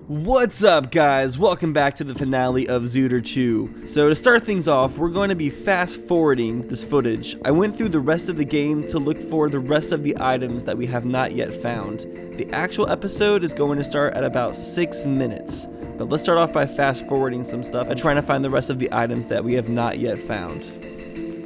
What's up, guys? Welcome back to the finale of Zooter 2. So to start things off, we're going to be fast forwarding this footage. I went through the rest of the game to look for the rest of the items that we have not yet found. The actual episode is going to start at about 6 minutes. But let's start off by fast forwarding some stuff and trying to find the rest of the items that we have not yet found.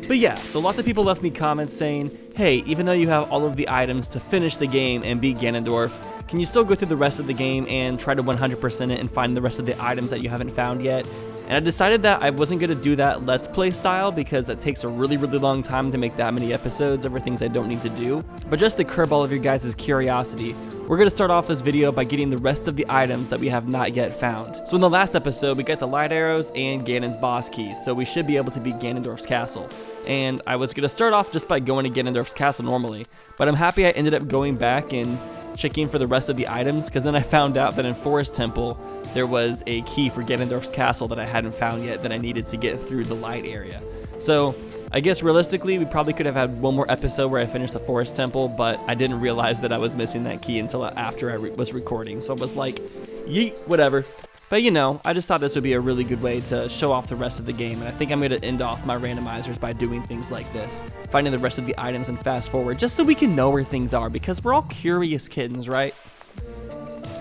But yeah, so lots of people left me comments saying, hey, even though you have all of the items to finish the game and beat Ganondorf, can you still go through the rest of the game and try to 100% it and find the rest of the items that you haven't found yet? And I decided that I wasn't going to do that Let's Play style because it takes a really long time to make that many episodes over things I don't need to do. But just to curb all of your guys' curiosity, we're going to start off this video by getting the rest of the items that we have not yet found. So in the last episode, we got the light arrows and Ganon's boss keys, so we should be able to beat Ganondorf's castle. And I was going to start off just by going to Ganondorf's castle normally, but I'm happy I ended up going back and checking for the rest of the items, because then I found out that in Forest Temple there was a key for Ganondorf's castle that I hadn't found yet that I needed to get through the light area. So I guess realistically we probably could have had one more episode where I finished the Forest Temple, but I didn't realize that I was missing that key until after I was recording, so I was like, yeet, whatever. But you know, I just thought this would be a really good way to show off the rest of the game, and I think I'm going to end off my randomizers by doing things like this, finding the rest of the items and fast forward, just so we can know where things are, because we're all curious kittens, right?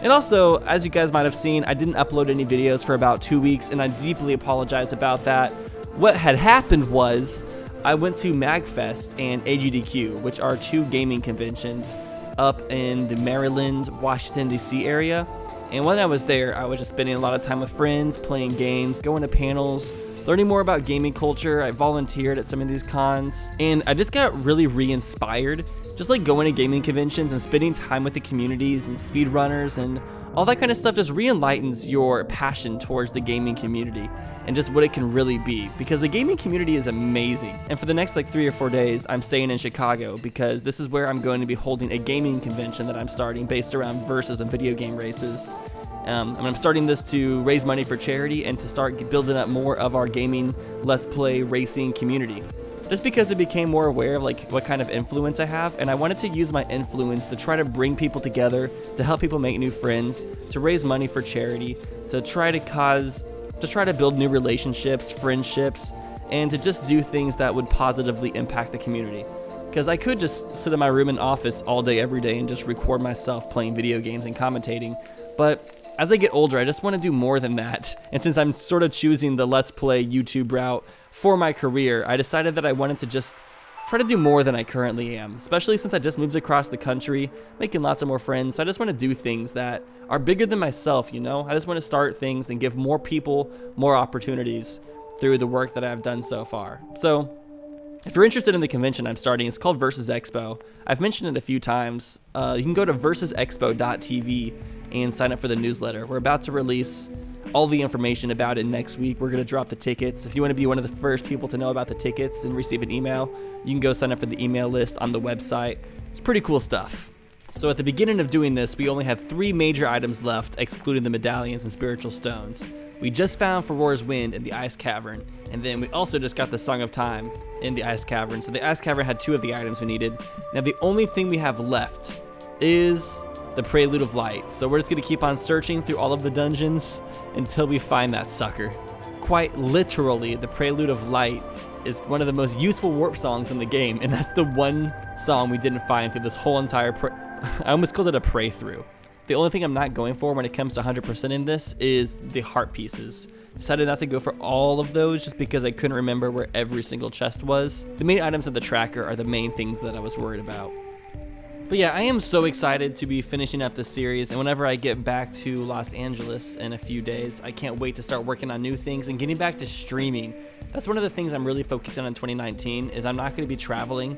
And also, as you guys might have seen, I didn't upload any videos for about 2 weeks, and I deeply apologize about that. What had happened was, I went to MagFest and AGDQ, which are two gaming conventions up in the Maryland, Washington, D.C. area. And when I was there, I was just spending a lot of time with friends, playing games, going to panels, learning more about gaming culture. I volunteered at some of these cons, and I just got really re-inspired. Just like going to gaming conventions and spending time with the communities and speedrunners and all that kind of stuff just re-enlightens your passion towards the gaming community and just what it can really be, because the gaming community is amazing. And for the next like 3 or 4 days, I'm staying in Chicago because this is where I'm going to be holding a gaming convention that I'm starting based around versus and video game races. And I'm starting this to raise money for charity and to start building up more of our gaming Let's Play racing community. Just because it became more aware of like what kind of influence I have, and I wanted to use my influence to try to bring people together, to help people make new friends, to raise money for charity, to try to build new relationships, friendships, and to just do things that would positively impact the community. Because I could just sit in my room and office all day every day and just record myself playing video games and commentating, but as I get older, I just want to do more than that. And since I'm sort of choosing the Let's Play YouTube route for my career, I decided that I wanted to just try to do more than I currently am, especially since I just moved across the country, making lots of more friends. So I just want to do things that are bigger than myself, you know? I just want to start things and give more people more opportunities through the work that I've done so far. So if you're interested in the convention I'm starting, it's called Versus Expo. I've mentioned it a few times. You can go to versusexpo.tv and sign up for the newsletter. We're about to release all the information about it next week. We're going to drop the tickets. If you want to be one of the first people to know about the tickets and receive an email, you can go sign up for the email list on the website. It's pretty cool stuff. So at the beginning of doing this, we only have 3 major items left, excluding the medallions and spiritual stones. We just found Farore's Wind in the Ice Cavern, and then we also just got the Song of Time in the Ice Cavern. So the Ice Cavern had 2 of the items we needed. Now the only thing we have left is the Prelude of Light. So we're just going to keep on searching through all of the dungeons until we find that sucker. Quite literally, the Prelude of Light is one of the most useful warp songs in the game, and that's the one song we didn't find through this whole entire I almost called it a pray through. The only thing I'm not going for when it comes to 100% in this is the heart pieces. Decided not to go for all of those just because I couldn't remember where every single chest was. The main items of the tracker are the main things that I was worried about. But yeah, I am so excited to be finishing up this series, and whenever I get back to Los Angeles in a few days, I can't wait to start working on new things and getting back to streaming. That's one of the things I'm really focusing on in 2019, is I'm not going to be traveling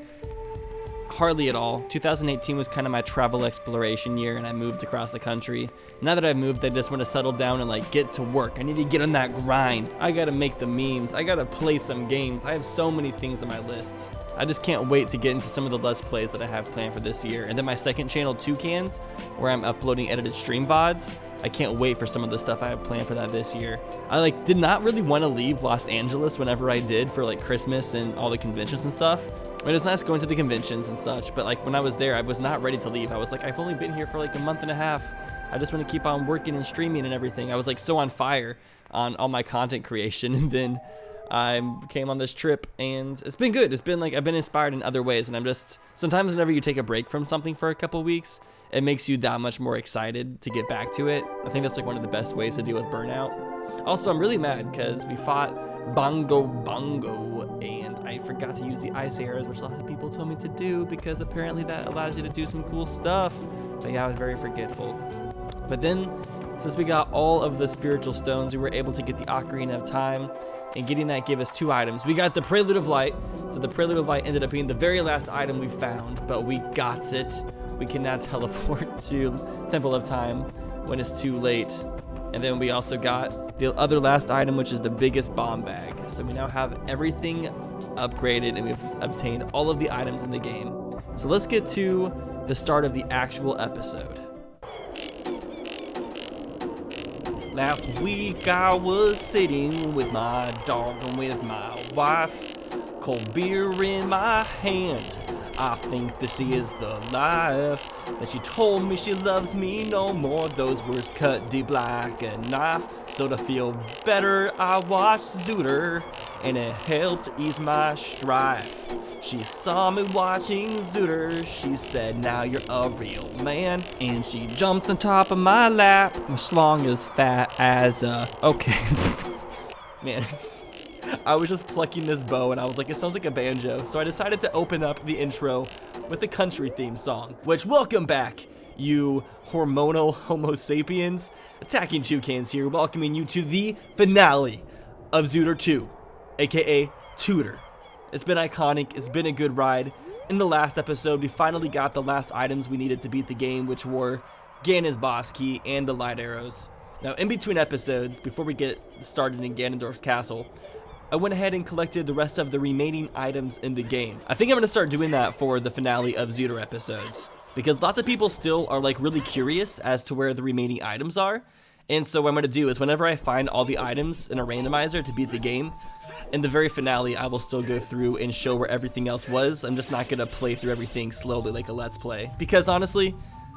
hardly at all. 2018 was kind of my travel exploration year, and I moved across the country. Now that I've moved, I just want to settle down and like get to work. I need to get on that grind. I gotta make the memes. I gotta play some games. I have so many things on my lists. I just can't wait to get into some of the Let's Plays that I have planned for this year. And then my second channel, Toucans, where I'm uploading edited stream VODs. I can't wait for some of the stuff I have planned for that this year. I did not really want to leave Los Angeles whenever I did for like Christmas and all the conventions and stuff. I mean, it's nice going to the conventions and such, but like when I was there, I was not ready to leave. I was like, I've only been here for like a month and a half. I just want to keep on working and streaming and everything. I was like so on fire on all my content creation, and then I came on this trip, and it's been good. It's been like I've been inspired in other ways, and I'm just sometimes whenever you take a break from something for a couple weeks, it makes you that much more excited to get back to it. I think that's like one of the best ways to deal with burnout. Also, I'm really mad because we fought Bongo, and I forgot to use the ice arrows, which lots of people told me to do because apparently that allows you to do some cool stuff. But yeah, I was very forgetful. But then, since we got all of the spiritual stones, we were able to get the Ocarina of Time, and getting that gave us 2 items. We got the Prelude of Light, so the Prelude of Light ended up being the very last item we found, but we got it. We can now teleport to Temple of Time when it's too late. And then we also got the other last item, which is the biggest bomb bag. So we now have everything upgraded, and we've obtained all of the items in the game. So let's get to the start of the actual episode. Last week I was sitting with my dog and with my wife, cold beer in my hand. I think this is the life. That she told me she loves me no more. Those words cut deep like a knife. So to feel better, I watched Zooter, and it helped ease my strife. She saw me watching Zooter. She said, "Now you're a real man." And she jumped on top of my lap. My schlong is fat as a... Okay. Man. I was just plucking this bow, and I was like, it sounds like a banjo. So I decided to open up the intro with the country theme song. Which, welcome back, you hormonal homo sapiens. Attacking Toucans here, welcoming you to the finale of Zooter 2, aka Tutor. It's been iconic, it's been a good ride. In the last episode, we finally got the last items we needed to beat the game, which were Ganon's boss key and the light arrows. Now, in between episodes, before we get started in Ganondorf's castle, I went ahead and collected the rest of the remaining items in the game. I think I'm going to start doing that for the finale of Zooter episodes, because lots of people still are like really curious as to where the remaining items are. And so what I'm going to do is whenever I find all the items in a randomizer to beat the game, in the very finale, I will still go through and show where everything else was. I'm just not going to play through everything slowly like a Let's Play, because honestly,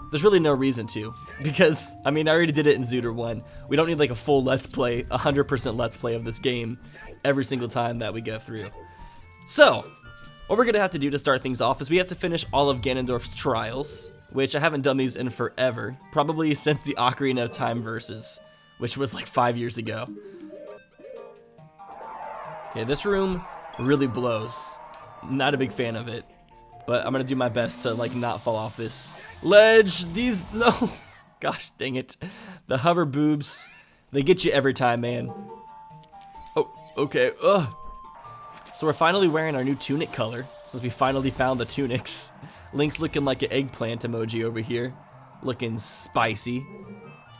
there's really no reason to. Because, I mean, I already did it in Zooter 1. We don't need like a full Let's Play, 100% Let's Play of this game every single time that we go through. So, what we're going to have to do to start things off is we have to finish all of Ganondorf's trials, which I haven't done these in forever, probably since the Ocarina of Time versus, which was like 5 years ago. Okay, this room really blows. Not a big fan of it, but I'm going to do my best to like not fall off this ledge. No, gosh dang it. The hover boobs, they get you every time, man. Oh, okay, ugh. So we're finally wearing our new tunic color, since we finally found the tunics. Link's looking like an eggplant emoji over here, looking spicy.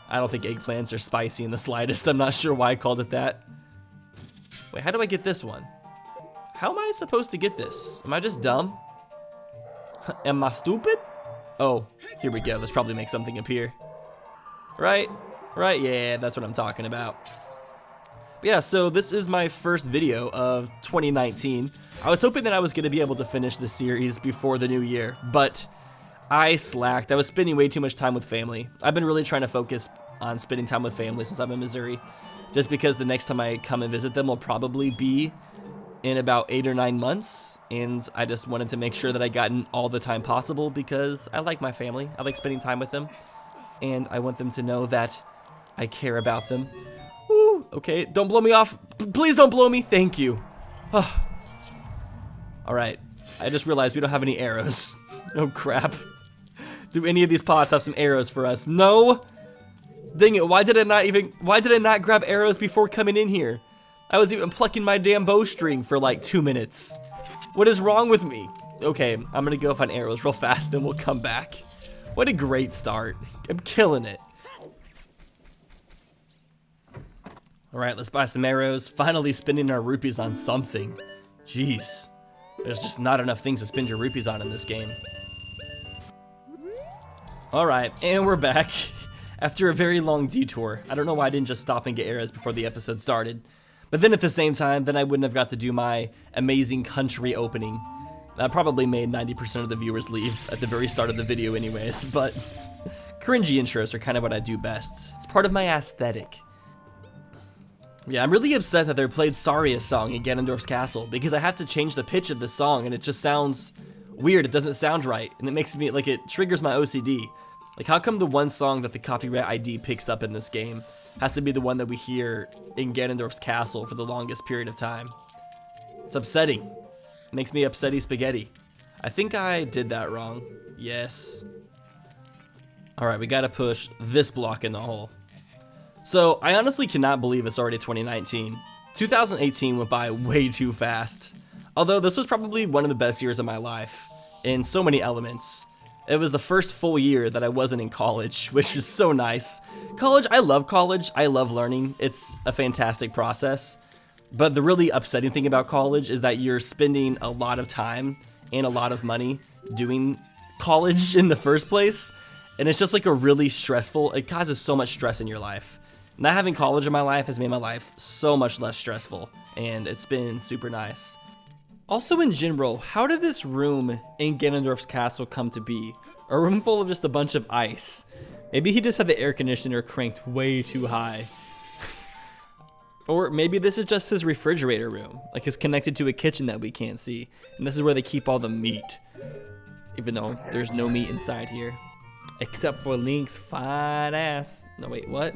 I don't think eggplants are spicy in the slightest. I'm not sure why I called it that. Wait, how do I get this one? How am I supposed to get this? Am I just dumb? Am I stupid? Oh, here we go. Let's probably make something appear. Right? Right? Yeah, that's what I'm talking about. But yeah, so this is my first video of 2019. I was hoping that I was going to be able to finish this series before the new year, but I slacked. I was spending way too much time with family. I've been really trying to focus on spending time with family since I'm in Missouri, just because the next time I come and visit them will probably be in about 8 or 9 months, and I just wanted to make sure that I got in all the time possible because I like my family. I like spending time with them, and I want them to know that I care about them. Woo, okay, don't blow me off. Please don't blow me. Thank you. Alright, I just realized we don't have any arrows. Oh crap. Do any of these pots have some arrows for us? No! Dang it, why did I not grab arrows before coming in here? I was even plucking my damn bowstring for like 2 minutes. What is wrong with me? Okay, I'm gonna go find arrows real fast and we'll come back. What a great start. I'm killing it. Alright, let's buy some arrows. Finally spending our rupees on something. Jeez. There's just not enough things to spend your rupees on in this game. Alright, and we're back. After a very long detour. I don't know why I didn't just stop and get arrows before the episode started. But then at the same time, then I wouldn't have got to do my amazing country opening. That probably made 90% of the viewers leave at the very start of the video anyways, but Cringy intros are kind of what I do best. It's part of my aesthetic. Yeah, I'm really upset that they played Saria's song in Ganondorf's castle because I have to change the pitch of the song and it just sounds weird. It doesn't sound right, and it makes me, like, it triggers my OCD. Like, how come the one song that the copyright ID picks up in this game has to be the one that we hear in Ganondorf's castle for the longest period of time? It's upsetting. It makes me upsetty spaghetti. I think I did that wrong. Yes. Alright, we gotta push this block in the hole. So, I honestly cannot believe it's already 2019. 2018 went by way too fast. Although this was probably one of the best years of my life, in so many elements. It was the first full year that I wasn't in college, which is so nice. College, I love learning. It's a fantastic process. But the really upsetting thing about college is that you're spending a lot of time and a lot of money doing college in the first place. And it's just like a really stressful, it causes so much stress in your life. Not having college in my life has made my life so much less stressful, and it's been super nice. Also in general, how did this room in Ganondorf's castle come to be? A room full of just a bunch of ice. Maybe he just had the air conditioner cranked way too high. Or maybe this is just his refrigerator room, like it's connected to a kitchen that we can't see, and this is where they keep all the meat. Even though there's no meat inside here. Except for Link's fine ass. No, wait, what?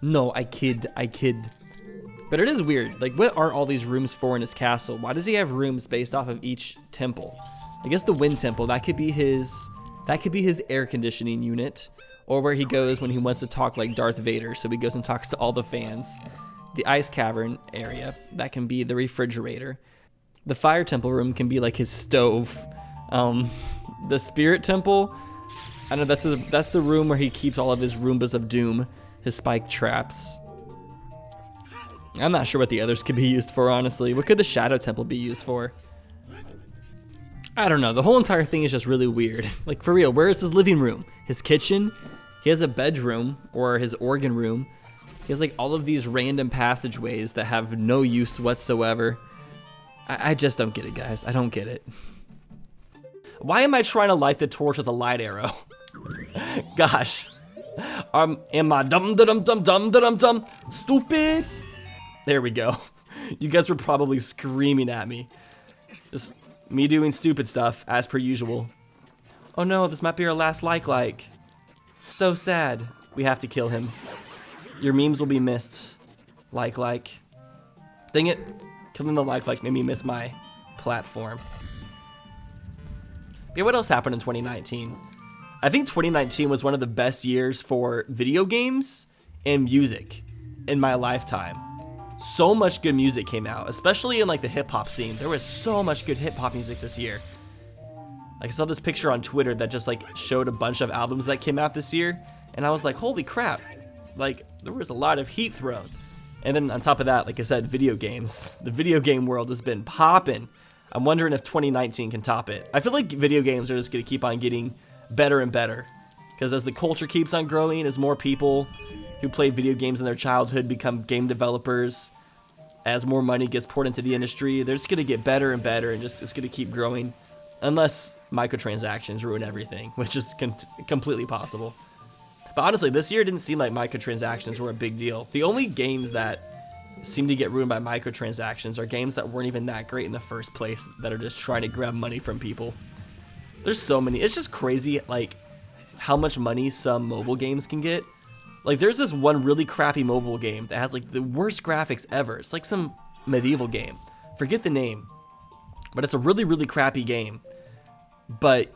No, I kid. But it is weird. Like, what are all these rooms for in his castle? Why does he have rooms based off of each temple? I guess the wind temple, that could be his air conditioning unit. Or where he goes when he wants to talk like Darth Vader, so he goes and talks to all the fans. The ice cavern area, that can be the refrigerator. The fire temple room can be like his stove. The spirit temple, I know that's the room where he keeps all of his Roombas of Doom, his spike traps. I'm not sure what the others could be used for, honestly. What could the Shadow Temple be used for? I don't know. The whole entire thing is just really weird. Like, for real, where is his living room? His kitchen? He has a bedroom, or his organ room. He has, like, all of these random passageways that have no use whatsoever. I just don't get it, guys. I don't get it. Why am I trying to light the torch with a light arrow? Gosh. Am I dumb, stupid? There we go. You guys were probably screaming at me. Just me doing stupid stuff, as per usual. Oh no, this might be our last like. So sad. We have to kill him. Your memes will be missed. Like. Dang it. Killing the like made me miss my platform. Yeah, what else happened in 2019? I think 2019 was one of the best years for video games and music in my lifetime. So much good music came out, especially in like the hip hop scene. There was so much good hip hop music this year. Like, I saw this picture on Twitter that just like showed a bunch of albums that came out this year, and I was like, holy crap. Like, there was a lot of heat thrown. And then on top of that, like I said, video games. The video game world has been popping. I'm wondering if 2019 can top it. I feel like video games are just gonna keep on getting better and better. Because as the culture keeps on growing, as more people who played video games in their childhood become game developers, as more money gets poured into the industry, they're just gonna get better and better, and just it's gonna keep growing. Unless microtransactions ruin everything, which is completely possible. But honestly, this year didn't seem like microtransactions were a big deal. The only games that seem to get ruined by microtransactions are games that weren't even that great in the first place, that are just trying to grab money from people. There's so many. It's just crazy, like, how much money some mobile games can get. Like, there's this one really crappy mobile game that has, like, the worst graphics ever. It's like some medieval game. Forget the name. But it's a really, really crappy game. But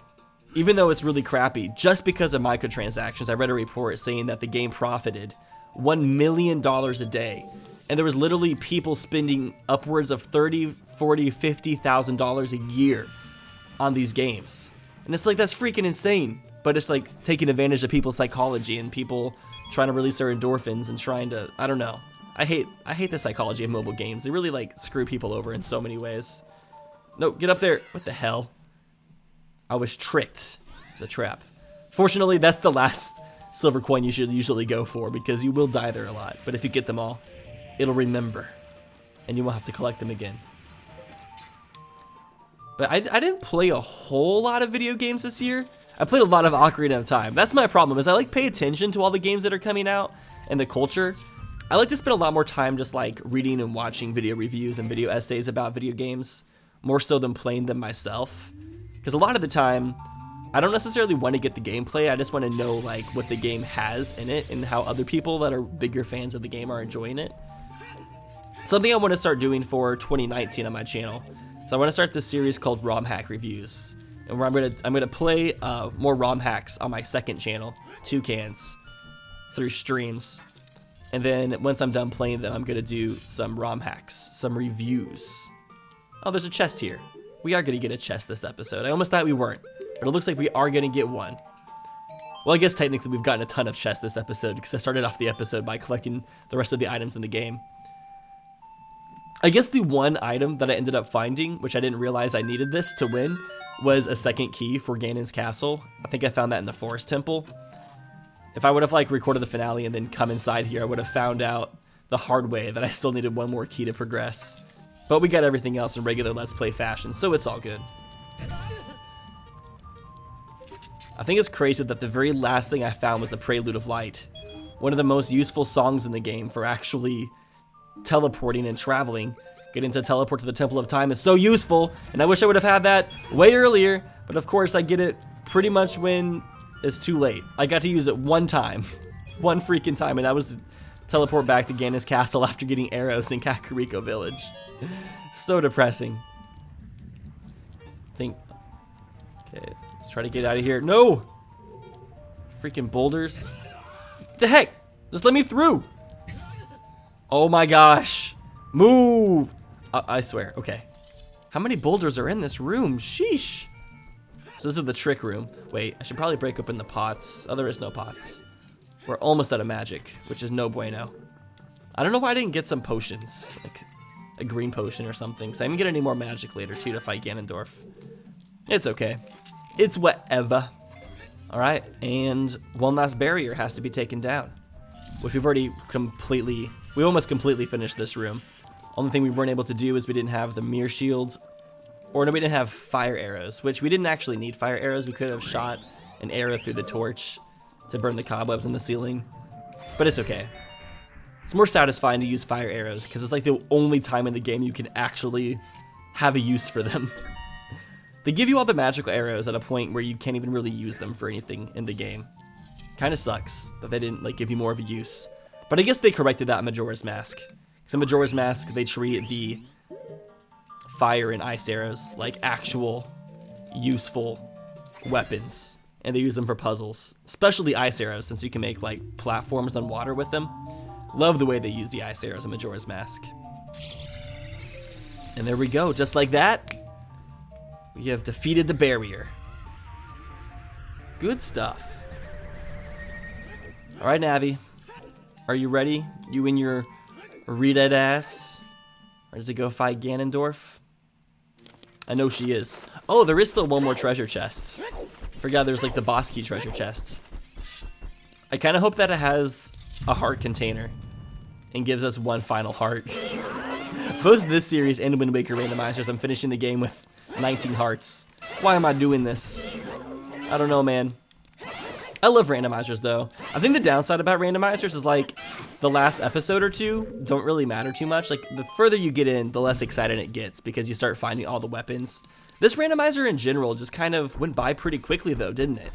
even though it's really crappy, just because of microtransactions, I read a report saying that the game profited $1 million a day. And there was literally people spending upwards of $30,000, $40,000, $50,000 a year on these games. And it's like, that's freaking insane. But it's like taking advantage of people's psychology and people trying to release their endorphins and trying to, I don't know. I hate the psychology of mobile games. They really like screw people over in so many ways. No, get up there. What the hell? I was tricked. It's a trap. Fortunately, that's the last silver coin you should usually go for, because you will die there a lot. But if you get them all, it'll remember, and you won't have to collect them again. But I didn't play a whole lot of video games this year. I played a lot of Ocarina of Time. That's my problem, is I like pay attention to all the games that are coming out and the culture. I like to spend a lot more time just like reading and watching video reviews and video essays about video games, more so than playing them myself. Because a lot of the time, I don't necessarily want to get the gameplay, I just want to know like what the game has in it and how other people that are bigger fans of the game are enjoying it. Something I want to start doing for 2019 on my channel. So I want to start this series called ROM Hack Reviews, and where I'm gonna play more ROM hacks on my second channel, Toucans, through streams. And then once I'm done playing them, I'm gonna do some ROM hacks, some reviews. Oh, there's a chest here. We are gonna get a chest this episode. I almost thought we weren't, but it looks like we are gonna get one. Well, I guess technically we've gotten a ton of chests this episode because I started off the episode by collecting the rest of the items in the game. I guess the one item that I ended up finding, which I didn't realize I needed this to win, was a second key for Ganon's castle. I think I found that in the Forest Temple. If I would have like recorded the finale and then come inside here, I would have found out the hard way that I still needed one more key to progress. But we got everything else in regular Let's Play fashion, so it's all good. I think it's crazy that the very last thing I found was the Prelude of Light, one of the most useful songs in the game for actually teleporting and traveling. Getting to teleport to the Temple of Time is so useful, and I wish I would have had that way earlier, but of course I get it pretty much when it's too late. I got to use it one time, one freaking time, and that was to teleport back to Ganon's castle after getting arrows in Kakariko Village. So depressing. Okay, let's try to get out of here. No! Freaking boulders. What the heck? Just let me through! Oh my gosh. Move! I swear. Okay. How many boulders are in this room? Sheesh. So this is the trick room. Wait, I should probably break open the pots. Oh, there is no pots. We're almost out of magic, which is no bueno. I don't know why I didn't get some potions. Like a green potion or something. So I didn't get any more magic later, too, to fight Ganondorf. It's okay. It's whatever. Alright, and one last barrier has to be taken down. Which we've already we almost completely finished this room. Only thing we weren't able to do is we didn't have the mirror shields, or no, we didn't have fire arrows, which we didn't actually need fire arrows. We could have shot an arrow through the torch to burn the cobwebs in the ceiling, but it's okay. It's more satisfying to use fire arrows because it's like the only time in the game you can actually have a use for them. They give you all the magical arrows at a point where you can't even really use them for anything in the game. Kind of sucks that they didn't like give you more of a use. But I guess they corrected that in Majora's Mask. Because in Majora's Mask, they treat the fire and ice arrows like actual useful weapons. And they use them for puzzles. Especially ice arrows, since you can make like platforms on water with them. Love the way they use the ice arrows in Majora's Mask. And there we go, just like that. We have defeated the barrier. Good stuff. Alright, Navi. Are you ready? You and your red ass? Ready to go fight Ganondorf? I know she is. Oh, there is still one more treasure chest. Forgot there's like the boss key treasure chest. I kind of hope that it has a heart container and gives us one final heart. Both this series and Wind Waker Randomizers, I'm finishing the game with 19 hearts. Why am I doing this? I don't know, man. I love randomizers though. I think the downside about randomizers is like the last episode or two don't really matter too much. Like the further you get in, the less excited it gets because you start finding all the weapons. This randomizer in general just kind of went by pretty quickly though, didn't it?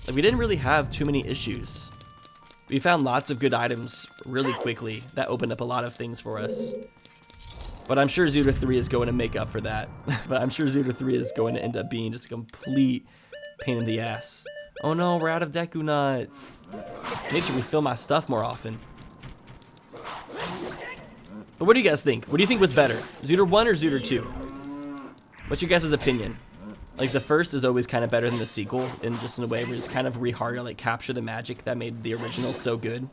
Like we didn't really have too many issues. We found lots of good items really quickly that opened up a lot of things for us. But I'm sure Zelda 3 is going to make up for that. But I'm sure Zelda 3 is going to end up being just a complete pain in the ass. Oh no, we're out of Deku Nuts. Need to refill my stuff more often. But what do you guys think? What do you think was better? Zelda 1 or Zelda 2? What's your guys' opinion? Like the first is always kind of better than the sequel, in just in a way where it's kind of hard to like capture the magic that made the original so good.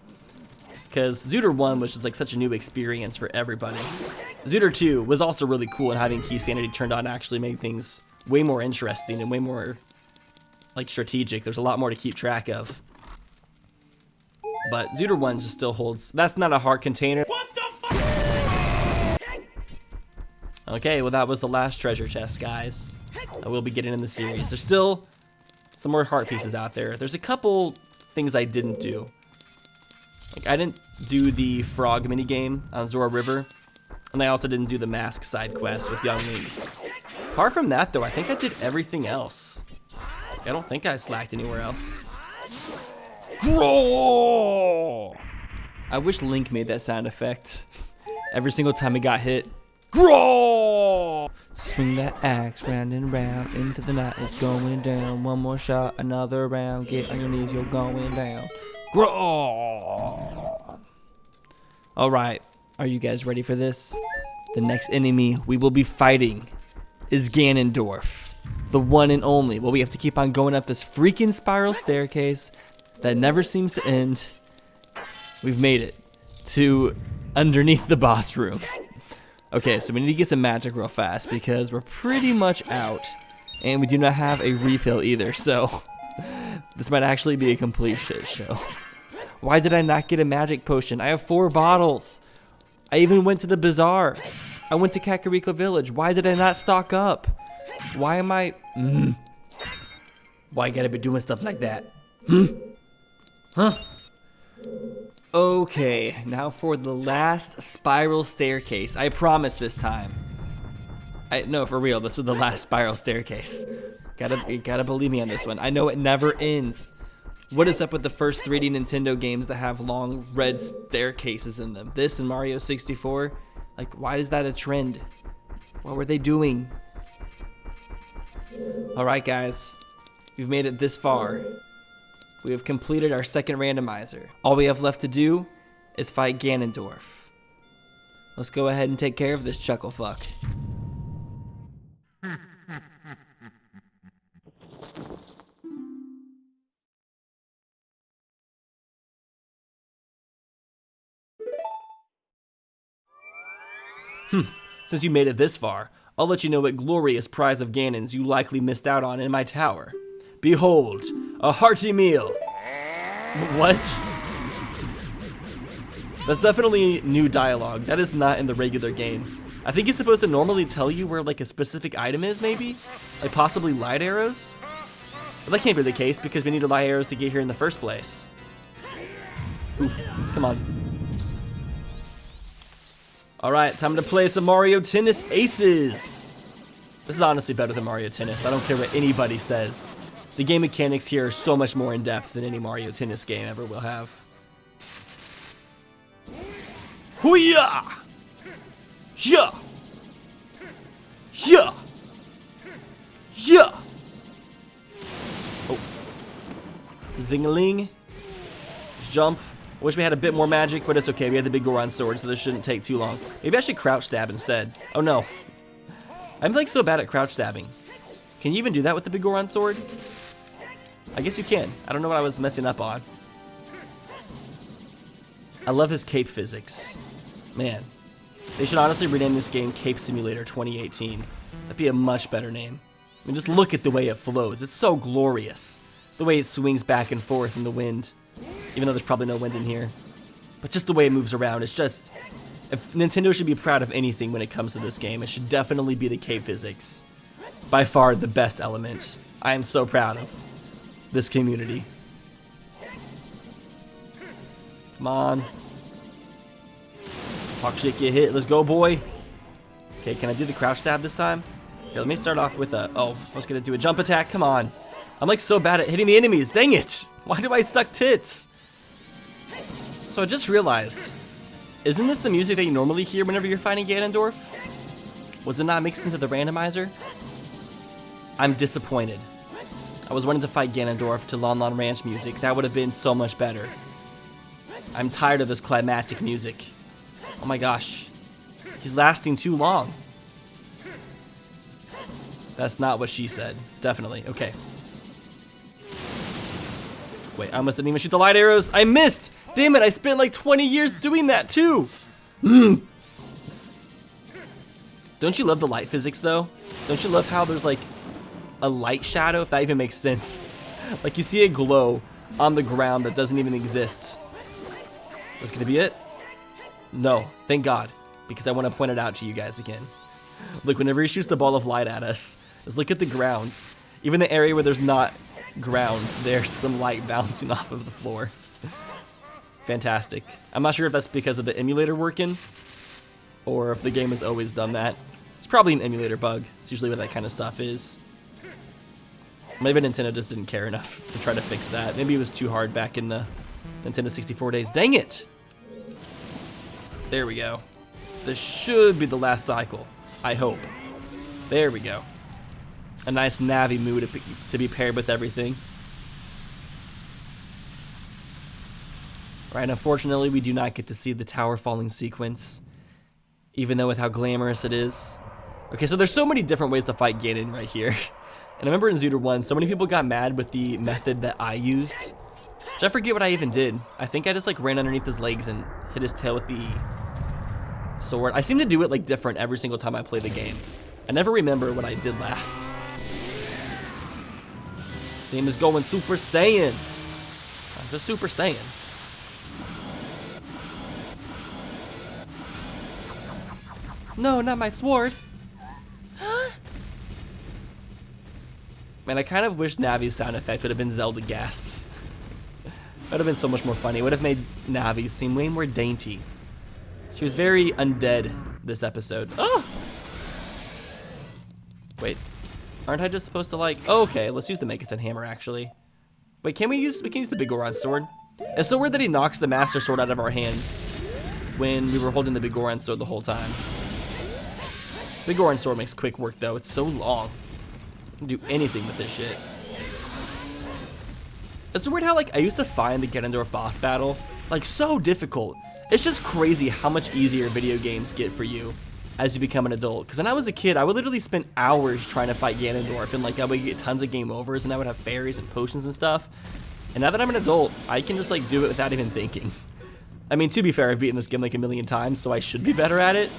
Because Zelda 1 was just like such a new experience for everybody. Zelda 2 was also really cool, and having Keysanity turned on actually made things way more interesting and way more like strategic. There's a lot more to keep track of. But Zelda 1 just still holds. That's not a heart container. What the fuck? Okay, well that was the last treasure chest, guys. I will be getting in the series. There's still some more heart pieces out there. There's a couple things I didn't do. Like, I didn't do the frog minigame on Zora River, and I also didn't do the mask side quest with Young Link. Apart from that, though, I think I did everything else. I don't think I slacked anywhere else. Grow! I wish Link made that sound effect every single time he got hit. Grow! Swing that axe round and round into the night. It's going down. One more shot, another round. Get on your knees, you're going down. Grow! Alright, are you guys ready for this? The next enemy we will be fighting is Ganondorf. The one and only. Well, we have to keep on going up this freaking spiral staircase that never seems to end. We've made it to underneath the boss room. Okay, so we need to get some magic real fast because we're pretty much out. And we do not have a refill either, so this might actually be a complete shit show. Why did I not get a magic potion? I have 4 bottles. I even went to the bazaar. I went to Kakariko Village. Why did I not stock up? Why am I... Why you gotta be doing stuff like that? Huh? Okay, now for the last spiral staircase. I promise this time. No, for real, this is the last spiral staircase. You gotta believe me on this one. I know it never ends. What is up with the first 3D Nintendo games that have long red staircases in them? This and Mario 64? Like, why is that a trend? What were they doing? Alright guys, we've made it this far. We have completed our second randomizer. All we have left to do is fight Ganondorf. Let's go ahead and take care of this chuckle fuck. Since you made it this far, I'll let you know what glorious prize of Ganons you likely missed out on in my tower. Behold, a hearty meal. What? That's definitely new dialogue. That is not in the regular game. I think he's supposed to normally tell you where like a specific item is, maybe? Like possibly light arrows? But that can't be the case because we needed light arrows to get here in the first place. Oof, come on. Alright, time to play some Mario Tennis Aces. This is honestly better than Mario Tennis. I don't care what anybody says. The game mechanics here are so much more in-depth than any Mario Tennis game ever will have. Hoo-yah! Yeah! Yeah! Yeah! Oh. Zing-a-ling. Jump. I wish we had a bit more magic, but it's okay. We had the big Goron sword, so this shouldn't take too long. Maybe I should crouch stab instead. Oh no. I'm like so bad at crouch stabbing. Can you even do that with the big Goron sword? I guess you can. I don't know what I was messing up on. I love his cape physics. Man. They should honestly rename this game Cape Simulator 2018. That'd be a much better name. I mean, just look at the way it flows. It's so glorious. The way it swings back and forth in the wind. Even though there's probably no wind in here. But just the way it moves around, it's just... If Nintendo should be proud of anything when it comes to this game, it should definitely be the cape physics. By far the best element. I am so proud of this community. Come on. Talk shit, get hit. Let's go, boy. Okay, can I do the crouch stab this time? Here, let me start off with a... Oh, I was going to do a jump attack. Come on. I'm like so bad at hitting the enemies. Dang it. Why do I suck tits? So I just realized, isn't this the music that you normally hear whenever you're fighting Ganondorf? Was it not mixed into the randomizer? I'm disappointed. I was wanting to fight Ganondorf to Lon Lon Ranch music. That would have been so much better. I'm tired of this climactic music. Oh my gosh. He's lasting too long. That's not what she said. Definitely. Okay. Wait, I almost didn't even shoot the light arrows. I missed! Damn it, I spent like 20 years doing that too! Don't you love the light physics though? Don't you love how there's like a light shadow, if that even makes sense? Like you see a glow on the ground that doesn't even exist. That's gonna be it? No, thank God, because I want to point it out to you guys again. Look, whenever he shoots the ball of light at us, just look at the ground. Even the area where there's not ground, there's some light bouncing off of the floor. Fantastic. I'm not sure if that's because of the emulator working, or if the game has always done that. It's probably an emulator bug. It's usually what that kind of stuff is. Maybe Nintendo just didn't care enough to try to fix that. Maybe it was too hard back in the Nintendo 64 days. Dang it! There we go. This should be the last cycle. I hope. There we go. A nice Navi mood to be paired with everything. Right, unfortunately, we do not get to see the tower falling sequence, even though with how glamorous it is. Okay, so there's so many different ways to fight Ganon right here. And I remember in Zelda 1, so many people got mad with the method that I used. Which I forget what I even did. I think I just like ran underneath his legs and hit his tail with the sword. I seem to do it like different every single time I play the game. I never remember what I did last. Game is going Super Saiyan. I'm just Super Saiyan. No, not my sword. Man, I kind of wish Navi's sound effect would have been Zelda gasps. That would have been so much more funny. It would have made Navi seem way more dainty. She was very undead this episode. Oh! Wait, aren't I just supposed to like... Oh, okay, let's use the Megaton hammer actually. Wait, we can use the Big Goron sword? It's so weird that he knocks the Master Sword out of our hands when we were holding the Big Goron sword the whole time. Big Goron sword makes quick work though, it's so long. You can do anything with this shit. It's weird how like I used to find the Ganondorf boss battle like so difficult. It's just crazy how much easier video games get for you as you become an adult. Because when I was a kid, I would literally spend hours trying to fight Ganondorf, and like I would get tons of game overs, and I would have fairies and potions and stuff. And now that I'm an adult, I can just like do it without even thinking. I mean, to be fair, I've beaten this game like a million times, so I should be better at it.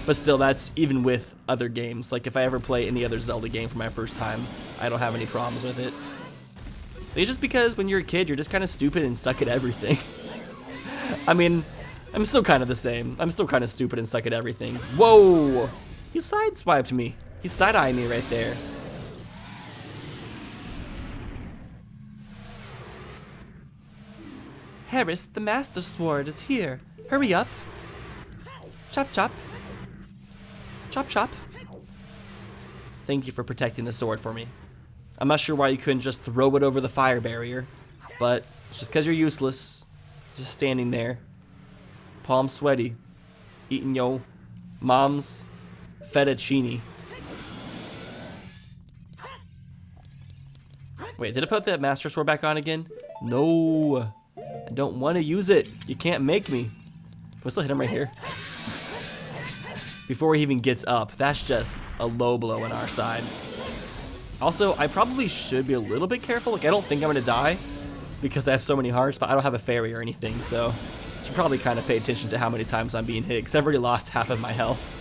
But still, that's even with other games. Like if I ever play any other Zelda game for my first time, I don't have any problems with it. It's just because when you're a kid, you're just kind of stupid and suck at everything. I mean, I'm still kind of the same. I'm still kind of stupid and suck at everything. Whoa! He sideswiped me. He side-eyed me right there. Harris, the Master Sword is here. Hurry up. Chop, chop. Chop, chop. Thank you for protecting the sword for me. I'm not sure why you couldn't just throw it over the fire barrier, but it's just because you're useless. Just standing there, palm sweaty, eating yo mom's fettuccine. Wait, did I put that Master Sword back on again? No, I don't want to use it. You can't make me. Can we still hit him right here? Before he even gets up, that's just a low blow on our side. Also, I probably should be a little bit careful. Like, I don't think I'm gonna die because I have so many hearts, but I don't have a fairy or anything, so I should probably kind of pay attention to how many times I'm being hit, because I've already lost half of my health.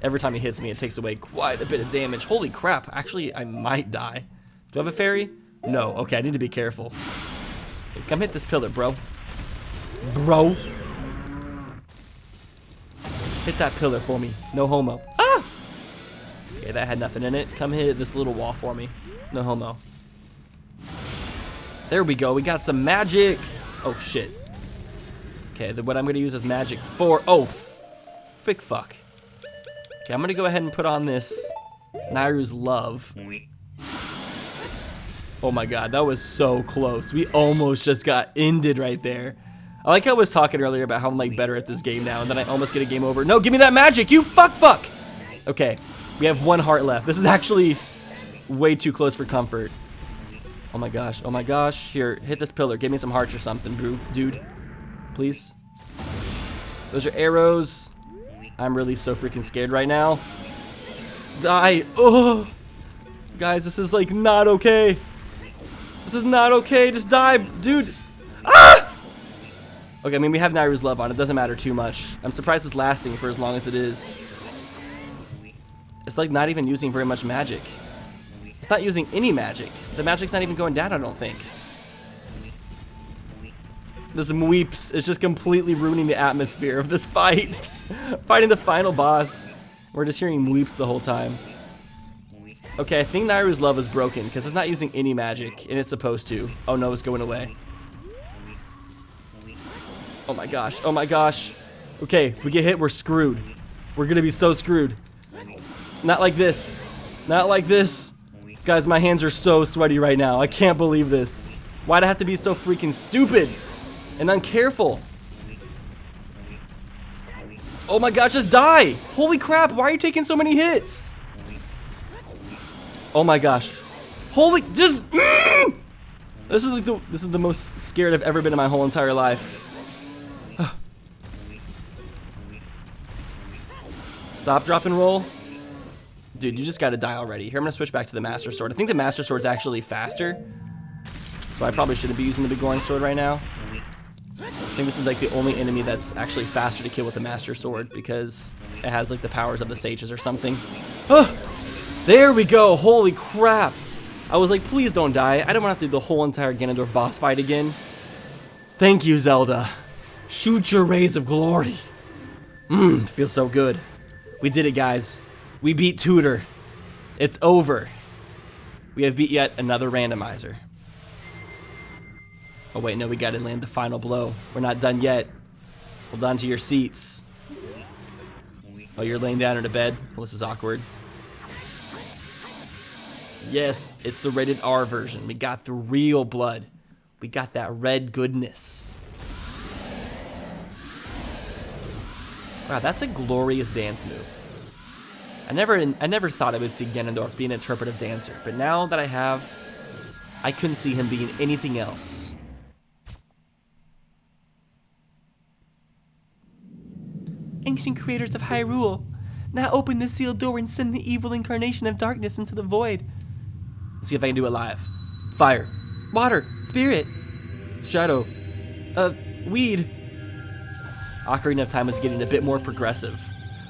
Every time he hits me, it takes away quite a bit of damage. Holy crap, actually, I might die. Do I have a fairy? No, okay, I need to be careful. Hey, come hit this pillar, bro. Bro. Hit that pillar for me, no homo. Ah! Okay, that had nothing in it. Come hit this little wall for me, no homo. There we go, we got some magic. Oh shit. Okay, then what I'm gonna use is magic for, oh, fick fuck. Okay, I'm gonna go ahead and put on this Nairu's Love. Oh my god, that was so close. We almost just got ended right there. I like how I was talking earlier about how I'm like better at this game now, and then I almost get a game over. No, give me that magic, you fuck. Okay, we have 1 heart left. This is actually way too close for comfort. Oh my gosh. Here, hit this pillar. Give me some hearts or something, dude. Please. Those are arrows. I'm really so freaking scared right now. Die. Oh. Guys, this is like not okay. This is not okay. Just die, dude. Ah! Okay, I mean, we have Nairu's Love on. It doesn't matter too much. I'm surprised it's lasting for as long as it is. It's like not even using very much magic. It's not using any magic. The magic's not even going down, I don't think. This Mweeps is just completely ruining the atmosphere of this fight. Fighting the final boss. We're just hearing Mweeps the whole time. Okay, I think Nairu's love is broken because it's not using any magic, and it's supposed to. Oh no, it's going away. Oh my gosh, oh my gosh. Okay, if we get hit, we're screwed. We're gonna be so screwed. Not like this. Not like this. Guys, my hands are so sweaty right now. I can't believe this. Why'd I have to be so freaking stupid and uncareful? Oh my gosh, just die! Holy crap, why are you taking so many hits? Oh my gosh. Holy, just... This is the most scared I've ever been in my whole entire life. Stop, drop, and roll. Dude, you just gotta die already. Here, I'm gonna switch back to the Master Sword. I think the Master Sword's actually faster. So I probably shouldn't be using the Big Orange Sword right now. I think this is like the only enemy that's actually faster to kill with the Master Sword because it has like the powers of the sages or something. Oh, there we go. Holy crap. I was like, please don't die. I don't want to have to do the whole entire Ganondorf boss fight again. Thank you, Zelda. Shoot your rays of glory. It feels so good. We did it, guys. We beat Tutor. It's over. We have beat yet another randomizer. Oh wait, no, we gotta land the final blow. We're not done yet. Hold on to your seats. Oh, you're laying down in a bed? Well, this is awkward. Yes, it's the rated R version. We got the real blood. We got that red goodness. Wow, that's a glorious dance move. I never thought I would see Ganondorf be an interpretive dancer, but now that I have, I couldn't see him being anything else. Ancient creators of Hyrule, now open the sealed door and send the evil incarnation of darkness into the void. Let's see if I can do it live. Fire, water, spirit, shadow, weed. Ocarina of Time is getting a bit more progressive.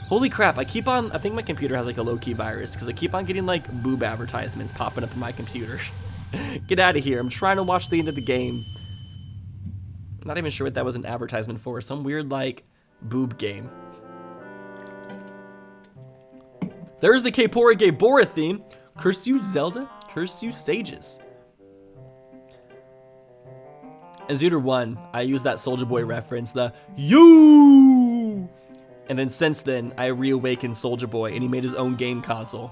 Holy crap, I think my computer has like a low-key virus because I keep on getting like boob advertisements popping up in my computer. Get out of here, I'm trying to watch the end of the game. I'm not even sure what that was an advertisement for. Some weird like boob game. There's the Kpora Gabora theme. Curse you, Zelda. Curse you, sages. In Zooter 1, I used that Soulja Boy reference, the you. And then since then, I reawakened Soulja Boy, and he made his own game console.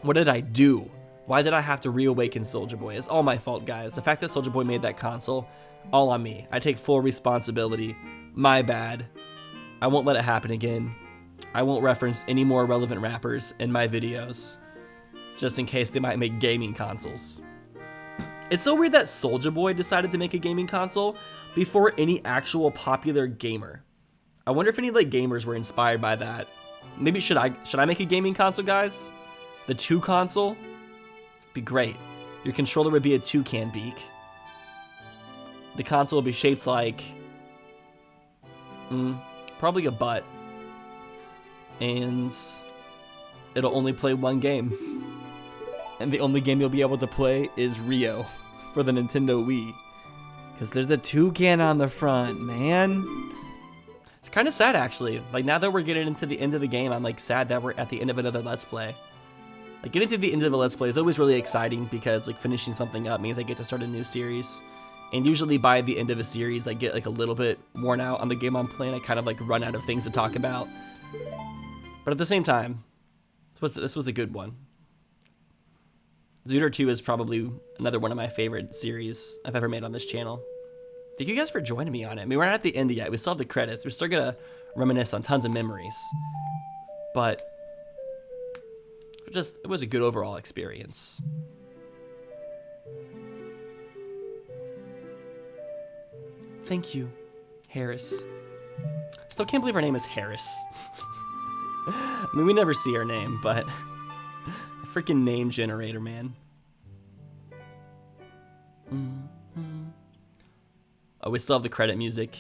What did I do? Why did I have to reawaken Soulja Boy? It's all my fault, guys. The fact that Soulja Boy made that console, all on me. I take full responsibility. My bad. I won't let it happen again. I won't reference any more relevant rappers in my videos, just in case they might make gaming consoles. It's so weird that Soulja Boy decided to make a gaming console before any actual popular gamer. I wonder if any like gamers were inspired by that. Maybe should I make a gaming console, guys? The 2 console? Be great. Your controller would be a toucan beak. The console would be shaped like probably a butt. And it'll only play one game. And the only game you'll be able to play is Rio for the Nintendo Wii. Because there's a toucan on the front, man. It's kind of sad, actually. Like, now that we're getting into the end of the game, I'm, like, sad that we're at the end of another Let's Play. Like, getting to the end of a Let's Play is always really exciting because, like, finishing something up means I get to start a new series. And usually by the end of a series, I get, like, a little bit worn out on the game I'm playing. I kind of, like, run out of things to talk about. But at the same time, this was a good one. Zooter 2 is probably another one of my favorite series I've ever made on this channel. Thank you guys for joining me on it. I mean, we're not at the end yet. We still have the credits. We're still gonna reminisce on tons of memories. But it was a good overall experience. Thank you, Harris. Still can't believe her name is Harris. I mean, we never see her name, but a freaking name generator, man. Oh, we still have the credit music.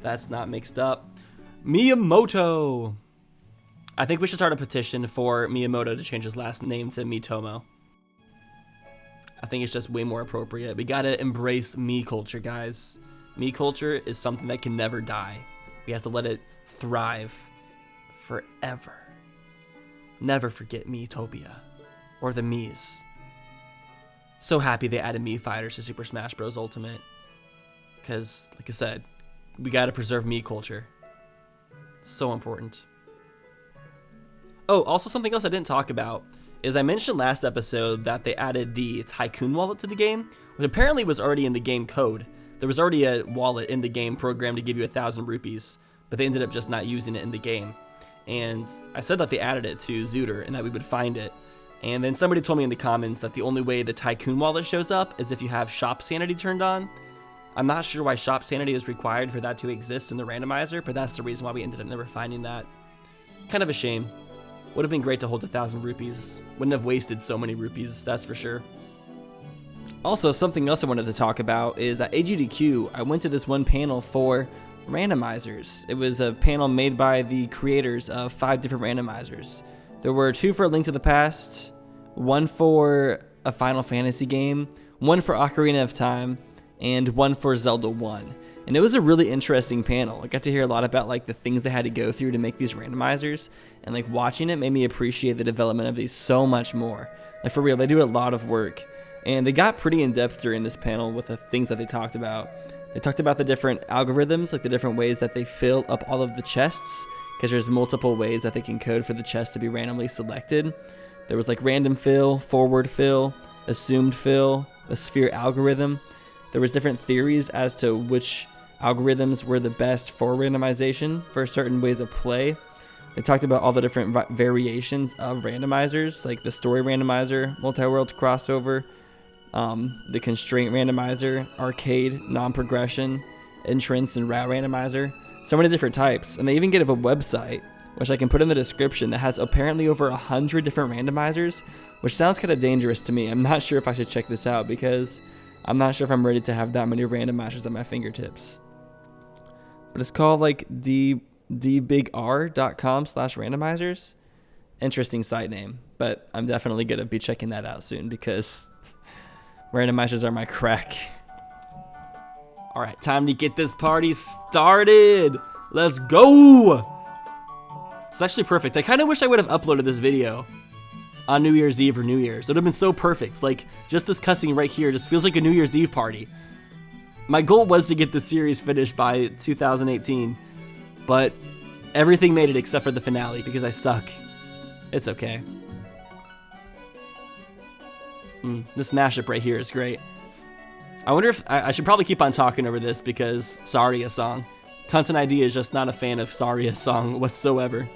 That's not mixed up. Miyamoto. I think we should start a petition for Miyamoto to change his last name to Mitomo. I think it's just way more appropriate. We gotta embrace me culture, guys. Me culture is something that can never die. We have to let it thrive forever. Never forget Miitopia. or the Miis. So happy they added Mii fighters to Super Smash Bros. Ultimate. Because, like I said, we gotta preserve Mii culture. So important. Oh, also something else I didn't talk about is I mentioned last episode that they added the Tycoon wallet to the game, which apparently was already in the game code. There was already a wallet in the game programmed to give you 1,000 rupees, but they ended up just not using it in the game. And I said that they added it to Zooter and that we would find it. And then somebody told me in the comments that the only way the Tycoon wallet shows up is if you have Shop Sanity turned on. I'm not sure why Shop Sanity is required for that to exist in the randomizer, but that's the reason why we ended up never finding that. Kind of a shame. Would have been great to hold 1,000 rupees. Wouldn't have wasted so many rupees, that's for sure. Also, something else I wanted to talk about is at AGDQ, I went to this one panel for randomizers. It was a panel made by the creators of 5 different randomizers. There were 2 for A Link to the Past, 1 for a Final Fantasy game, 1 for Ocarina of Time, and 1 for Zelda 1. And it was a really interesting panel. I got to hear a lot about like the things they had to go through to make these randomizers, and like watching it made me appreciate the development of these so much more. Like for real, they do a lot of work. And they got pretty in depth during this panel with the things that they talked about. They talked about the different algorithms, like the different ways that they fill up all of the chests, because there's multiple ways that they can code for the chest to be randomly selected. There was like random fill, forward fill, assumed fill, a sphere algorithm. There was different theories as to which algorithms were the best for randomization for certain ways of play. They talked about all the different variations of randomizers, like the story randomizer, multi-world crossover, the constraint randomizer, arcade, non-progression, entrance, and route randomizer. So many different types. And they even get a website, which I can put in the description, that has apparently over 100 different randomizers, which sounds kind of dangerous to me. I'm not sure if I should check this out because I'm not sure if I'm ready to have that many randomizers at my fingertips. But it's called like dbigr.com/randomizers. Interesting site name, but I'm definitely going to be checking that out soon because randomizers are my crack. All right, time to get this party started. Let's go. It's actually perfect. I kind of wish I would have uploaded this video on New Year's Eve or New Year's. It would have been so perfect. Like, just this cussing right here just feels like a New Year's Eve party. My goal was to get this series finished by 2018, but everything made it except for the finale because I suck. It's okay. This mashup right here is great. I wonder if I should probably keep on talking over this because sorry, a song. Content ID is just not a fan of sorry, a song whatsoever.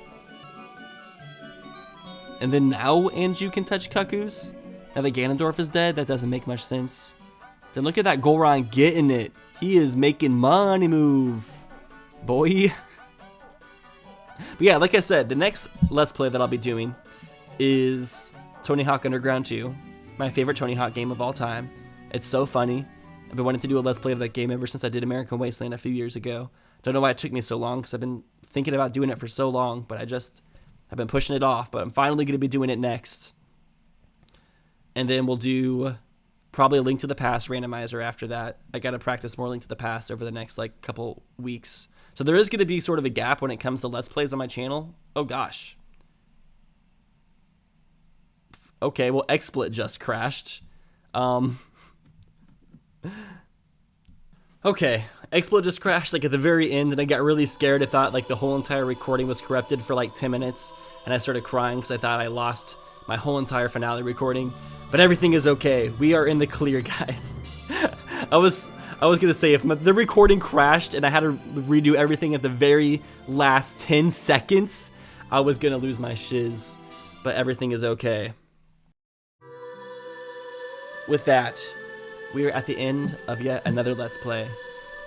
And then now Anju can touch Cuckoos? Now that Ganondorf is dead? That doesn't make much sense. Then look at that Goron getting it. He is making money move. Boy. But yeah, like I said, the next Let's Play that I'll be doing is Tony Hawk Underground 2. My favorite Tony Hawk game of all time. It's so funny. I've been wanting to do a Let's Play of that game ever since I did American Wasteland a few years ago. Don't know why it took me so long because I've been thinking about doing it for so long, but I've been pushing it off, but I'm finally going to be doing it next. And then we'll do probably a Link to the Past randomizer after that. I got to practice more Link to the Past over the next like couple weeks. So there is going to be sort of a gap when it comes to Let's Plays on my channel. Oh gosh. Okay, well XSplit just crashed. Okay, XSplit just crashed like at the very end and I got really scared. I thought like the whole entire recording was corrupted for like 10 minutes and I started crying because I thought I lost my whole entire finale recording. But everything is okay. We are in the clear, guys. I was gonna say if the recording crashed and I had to redo everything at the very last 10 seconds, I was gonna lose my shiz. But everything is okay. With that, we are at the end of yet another Let's Play.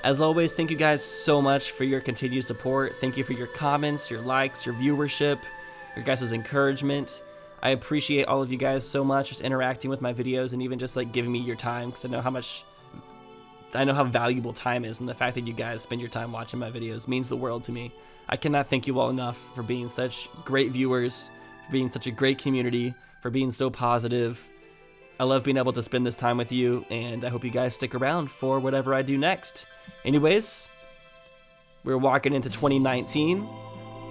As always, thank you guys so much for your continued support. Thank you for your comments, your likes, your viewership, your guys' encouragement. I appreciate all of you guys so much, just interacting with my videos and even just like giving me your time, because I know how valuable time is, and the fact that you guys spend your time watching my videos means the world to me. I cannot thank you all enough for being such great viewers, for being such a great community, for being so positive. I love being able to spend this time with you, and I hope you guys stick around for whatever I do next. Anyways, we're walking into 2019,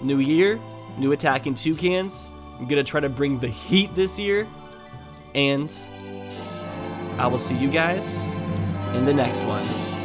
new year, new attacking toucans. I'm gonna try to bring the heat this year. and I will see you guys in the next one.